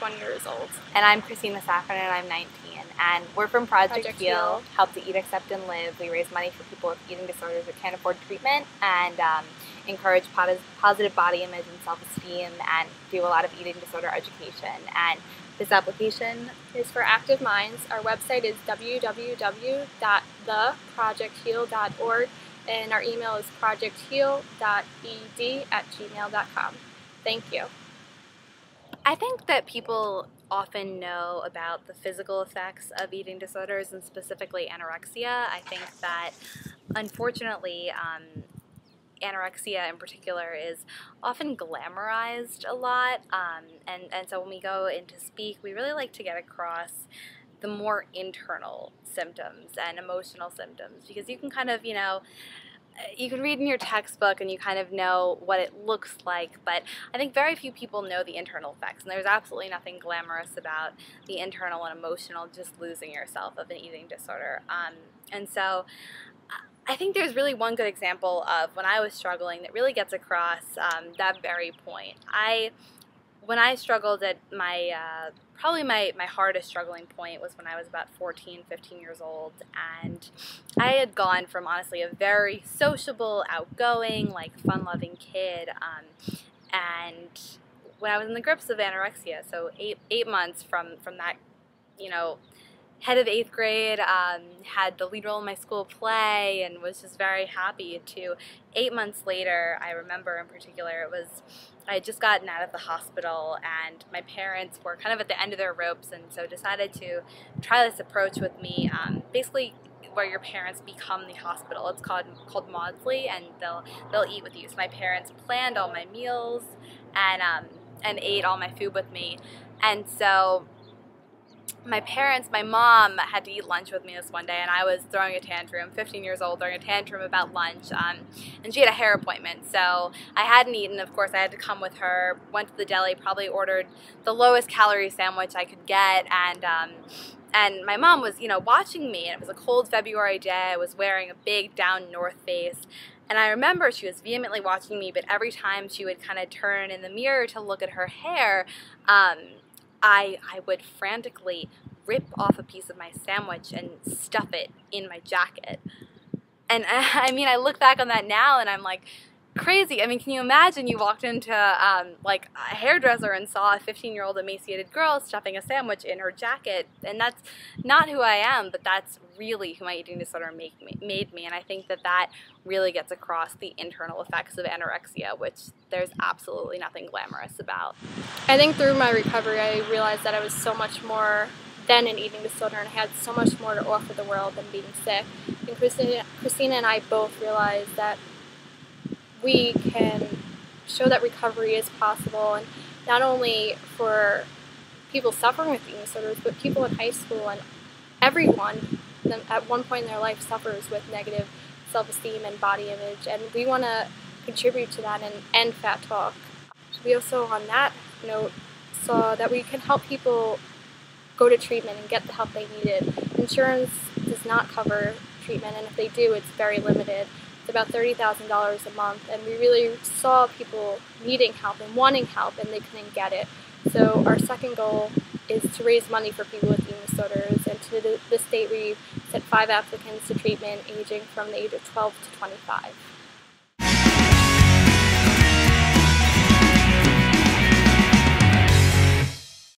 20 years old. And I'm Christina Safran, and I'm 19. And we're from Project Heal, Help to Eat, Accept, and Live. We raise money for people with eating disorders that can't afford treatment, and encourage positive body image and self-esteem, and do a lot of eating disorder education. And this application is for active minds. Our website is www.theprojectheal.org, and our email is projectheal.ed@gmail.com. Thank you. I think that people often know about the physical effects of eating disorders, and specifically anorexia. I think that, unfortunately, anorexia in particular is often glamorized a lot, and so when we go in to speak, we really like to get across the more internal symptoms and emotional symptoms, because you can kind of, you can read in your textbook and you kind of know what it looks like, but I think very few people know the internal effects, and there's absolutely nothing glamorous about the internal and emotional just losing yourself of an eating disorder. And so I think there's really one good example of when I was struggling that really gets across that very point. When I struggled at probably my hardest struggling point was when I was about 14, 15 years old, and I had gone from honestly a very sociable, outgoing, like fun-loving kid, and when I was in the grips of anorexia, so eight months from that, head of 8th grade, had the lead role in my school play, and was just very happy, to 8 months later, I remember in particular, I had just gotten out of the hospital, and my parents were kind of at the end of their ropes, and so decided to try this approach with me, basically where your parents become the hospital. It's called Maudsley, and they'll eat with you. So my parents planned all my meals and ate all my food with me, and so my mom had to eat lunch with me this one day, and I was throwing a tantrum, 15 years old, throwing a tantrum about lunch, and she had a hair appointment, so I hadn't eaten. Of course, I had to come with her, went to the deli, probably ordered the lowest calorie sandwich I could get, and my mom was, watching me, and it was a cold February day. I was wearing a big down North Face, and I remember she was vehemently watching me, but every time she would kind of turn in the mirror to look at her hair, I would frantically rip off a piece of my sandwich and stuff it in my jacket. And I look back on that now and I'm like, crazy. Can you imagine you walked into like a hairdresser and saw a 15-year-old emaciated girl stuffing a sandwich in her jacket? And that's not who I am, but that's really who my eating disorder made me. And I think that really gets across the internal effects of anorexia, which there's absolutely nothing glamorous about. I think through my recovery, I realized that I was so much more than an eating disorder, and I had so much more to offer the world than being sick. And Christina and I both realized that we can show that recovery is possible, and not only for people suffering with eating disorders, but people in high school, and everyone at one point in their life suffers with negative self-esteem and body image, and we want to contribute to that and end fat talk. We also, on that note, saw that we can help people go to treatment and get the help they needed. Insurance does not cover treatment, and if they do, it's very limited. It's about $30,000 a month, and we really saw people needing help and wanting help, and they couldn't get it. So our second goal is to raise money for people with eating disorders, and to this date we've sent 5 applicants to treatment aging from the age of 12 to 25.